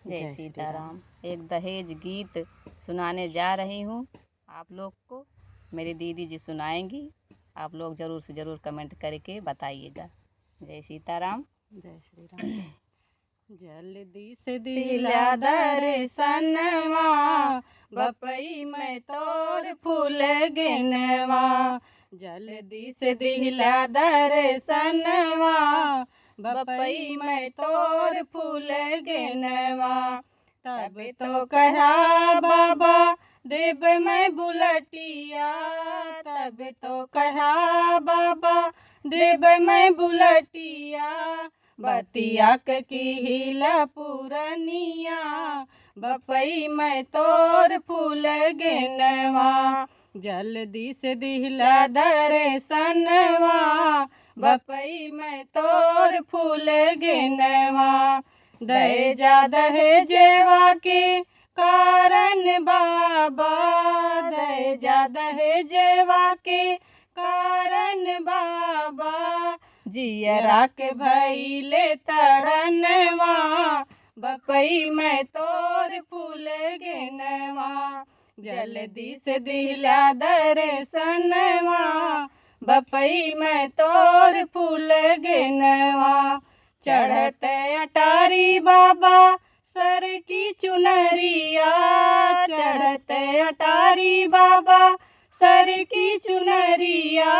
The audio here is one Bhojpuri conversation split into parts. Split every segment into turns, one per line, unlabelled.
जय सीताराम। एक दहेज गीत सुनाने जा रही हूँ आप लोग को। मेरी दीदी जी सुनाएंगी, आप लोग ज़रूर से ज़रूर कमेंट करके बताइएगा। जय सीताराम।
जय श्री राम। जल्दी से दिला दर्शनवा, बपई में तोर फूल गिनवा। जल्दी से दिला दर्शनवा, बपई में तोर फूल गिनवा। तब तो कहा बाबा देव मैं बुलटिया, तब तो कहा बाबा देव मैं बुलटिया। बतिया की हिला पुरनिया, बपई में तोर फूल गिनवा। जल्दी से दिला दर्शनवा, बपई में तोर फूल गिनवा। दहेजा दहेजेवा के कारण बाबा, दहेजा दहेजेवा के कारण बाबा। जियरा के भइले तड़नवा, बपई में तोर फूल गिनवा। जल्दी से दिला दर्शनवा, बपई में तोर फूल गिनवा। चढ़ते अटारी बाबा सर की चुनरिया, चढ़ते अटारी बाबा सर की चुनरिया।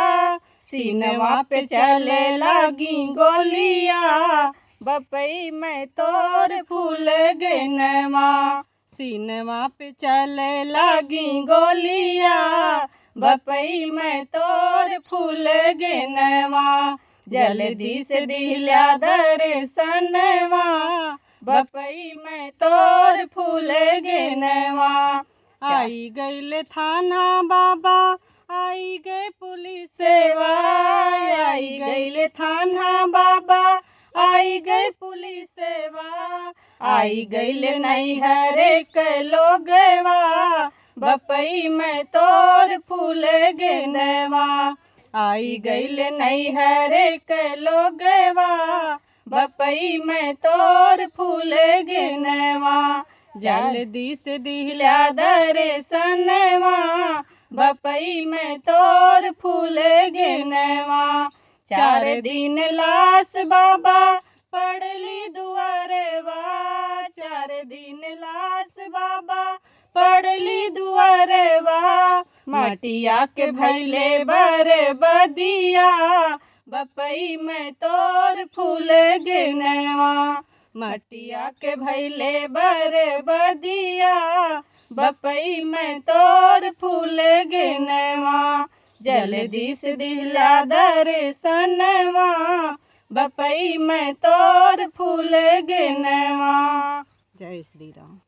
सीनवा पे चले लगी गोलिया, बपई में तोर फूल गिनवा। सीनवा पे चले लगी गोलिया, बपई में तोर फूल गिनवा। जल्दी से दिला दर्शनवा, बपई में तोर फूल गिनवा। आई गईल थाना बाबा, आई गए पुलिसवा, आई गईल थाना बाबा, आई गए पुलिसवा। आई गईल नैहर के लोगवा, बपई में तोर फूल गिनवा। आई गईल नैहर के लोगवा, बपई में तोर फूल गिनवा। जल्दी से दिला दर्शनवा, बपई में तोर फूल गिनवा। 4 दिन लाश बाबा पड़ली दुआरवा, 4 दिन लाश बाबा पड़ली दुआरवा। मटिया के भैले बरबदिया, बपई में तोर फूल गिनवा। मटिया के भैले बरबदिया, बपई में तोर फूल गिनवा। जल्दी से दिला दर्शनवा, बपई में तोर फूल गिनवा। जय श्री राम।